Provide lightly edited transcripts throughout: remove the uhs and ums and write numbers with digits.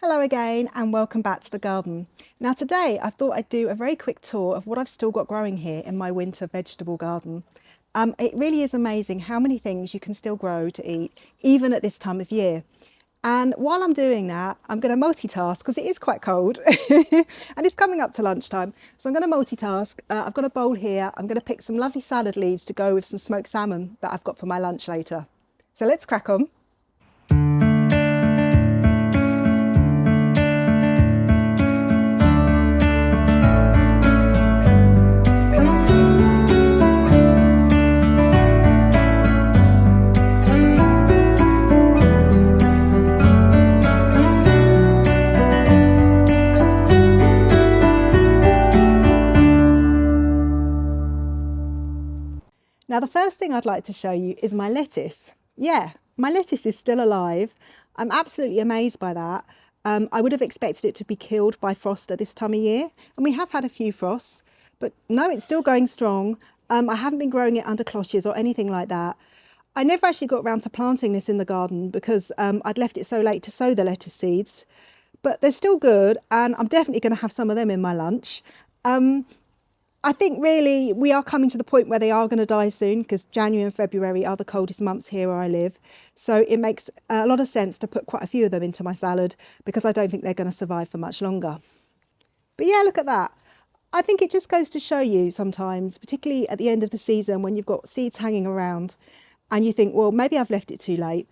Hello again and welcome back to the garden. Now today I thought I'd do a very quick tour of what I've still got growing here in my winter vegetable garden. It really is amazing how many things you can still grow to eat even at this time of year. And while I'm doing that, I'm going to multitask because it is quite cold and it's coming up to lunchtime. So I'm going to multitask. I've got a bowl here. I'm going to pick some lovely salad leaves to go with some smoked salmon that I've got for my lunch later. So let's crack on. Now the first thing I'd like to show you is my lettuce. Yeah, my lettuce is still alive. I'm absolutely amazed by that. I would have expected it to be killed by frost at this time of year, and we have had a few frosts, but no, it's still going strong. I haven't been growing it under cloches or anything like that. I never actually got around to planting this in the garden because I'd left it so late to sow the lettuce seeds, but they're still good and I'm definitely going to have some of them in my lunch. I think really we are coming to the point where they are going to die soon because January and February are the coldest months here where I live. So it makes a lot of sense to put quite a few of them into my salad because I don't think they're going to survive for much longer. But yeah, look at that. I think it just goes to show you sometimes, particularly at the end of the season when you've got seeds hanging around and you think, well, maybe I've left it too late.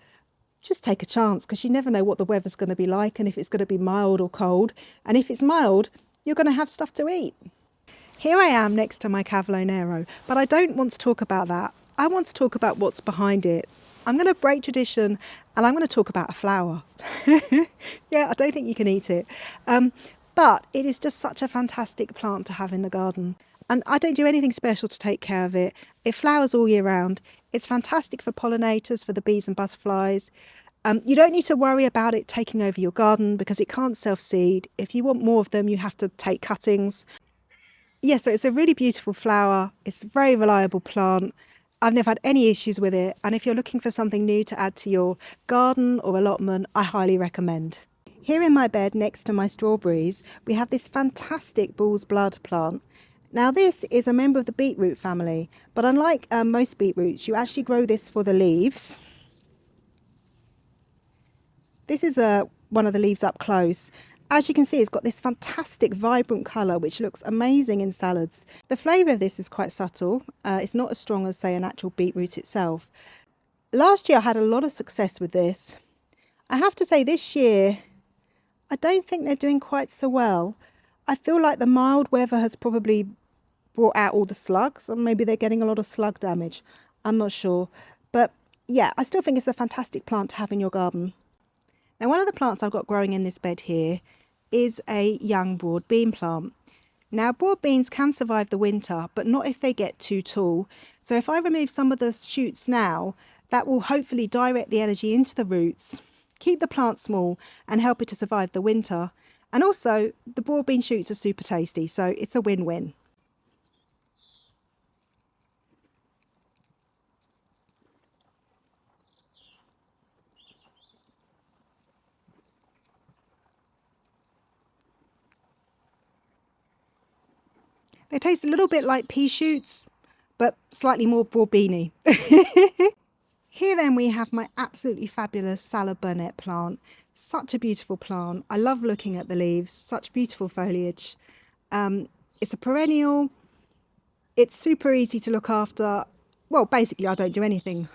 Just take a chance because you never know what the weather's going to be like and if it's going to be mild or cold. And if it's mild, you're going to have stuff to eat. Here I am next to my Cavolo Nero, but I don't want to talk about that. I want to talk about what's behind it. I'm going to break tradition and I'm going to talk about a flower. Yeah, I don't think you can eat it. But it is just such a fantastic plant to have in the garden. And I don't do anything special to take care of it. It flowers all year round. It's fantastic for pollinators, for the bees and butterflies. You don't need to worry about it taking over your garden because it can't self-seed. If you want more of them, you have to take cuttings. Yeah, so it's a really beautiful flower. It's a very reliable plant. I've never had any issues with it. And if you're looking for something new to add to your garden or allotment, I highly recommend. Here in my bed next to my strawberries, we have this fantastic bull's blood plant. Now this is a member of the beetroot family, but unlike most beetroots, you actually grow this for the leaves. This is one of the leaves up close. As you can see, it's got this fantastic vibrant colour which looks amazing in salads. The flavour of this is quite subtle. It's not as strong as, say, an actual beetroot itself. Last year I had a lot of success with this. I have to say this year I don't think they're doing quite so well. I feel like the mild weather has probably brought out all the slugs, or maybe they're getting a lot of slug damage. I'm not sure. But yeah, I still think it's a fantastic plant to have in your garden. Now one of the plants I've got growing in this bed here is a young broad bean plant. Now broad beans can survive the winter, but not if they get too tall. So if I remove some of the shoots now, that will hopefully direct the energy into the roots, keep the plant small and help it to survive the winter. And also the broad bean shoots are super tasty, so it's a win-win. They taste a little bit like pea shoots, but slightly more broad beany. Here then we have my absolutely fabulous salad Burnet plant. Such a beautiful plant. I love looking at the leaves, such beautiful foliage. It's a perennial. It's super easy to look after. Well, basically I don't do anything.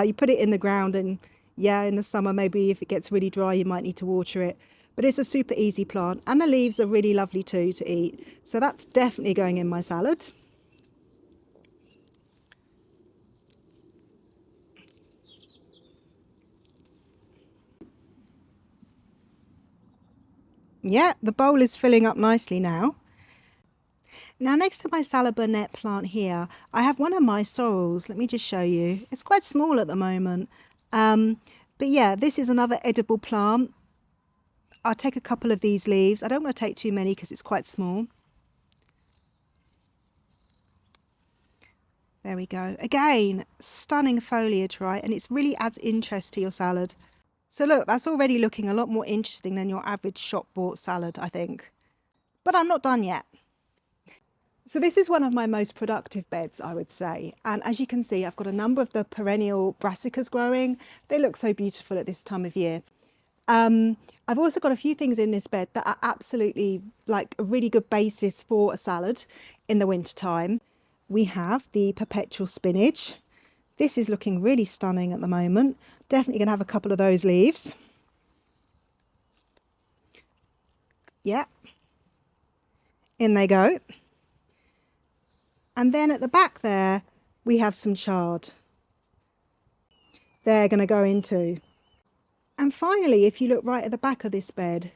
You put it in the ground and yeah, in the summer maybe if it gets really dry you might need to water it. But it's a super easy plant and the leaves are really lovely too to eat. So that's definitely going in my salad. Yeah, the bowl is filling up nicely now. Now next to my salad Burnet plant here, I have one of my sorrels. Let me just show you. It's quite small at the moment. But yeah, this is another edible plant. I'll take a couple of these leaves. I don't want to take too many because it's quite small. There we go. Again, stunning foliage, right? And it really adds interest to your salad. So look, that's already looking a lot more interesting than your average shop bought salad, I think. But I'm not done yet. So this is one of my most productive beds, I would say. And as you can see, I've got a number of the perennial brassicas growing. They look so beautiful at this time of year. I've also got a few things in this bed that are absolutely like a really good basis for a salad in the winter time. We have the perpetual spinach. This is looking really stunning at the moment. Definitely going to have a couple of those leaves. Yeah. In they go. And then at the back there, we have some chard. They're going to go into. And finally, if you look right at the back of this bed,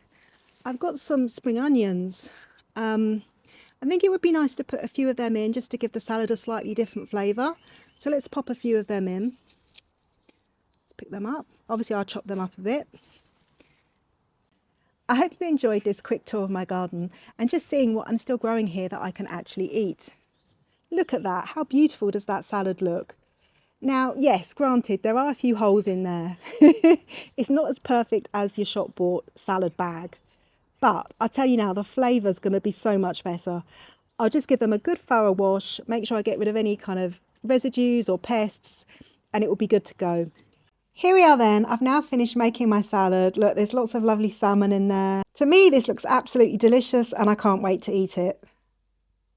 I've got some spring onions. I think it would be nice to put a few of them in just to give the salad a slightly different flavour. So let's pop a few of them in. Let's pick them up. Obviously, I'll chop them up a bit. I hope you enjoyed this quick tour of my garden and just seeing what I'm still growing here that I can actually eat. Look at that. How beautiful does that salad look? Now, yes, granted, there are a few holes in there. It's not as perfect as your shop bought salad bag. But I'll tell you now, the flavour's going to be so much better. I'll just give them a good thorough wash, make sure I get rid of any kind of residues or pests, and it will be good to go. Here we are then. I've now finished making my salad. Look, there's lots of lovely salmon in there. To me, this looks absolutely delicious and I can't wait to eat it.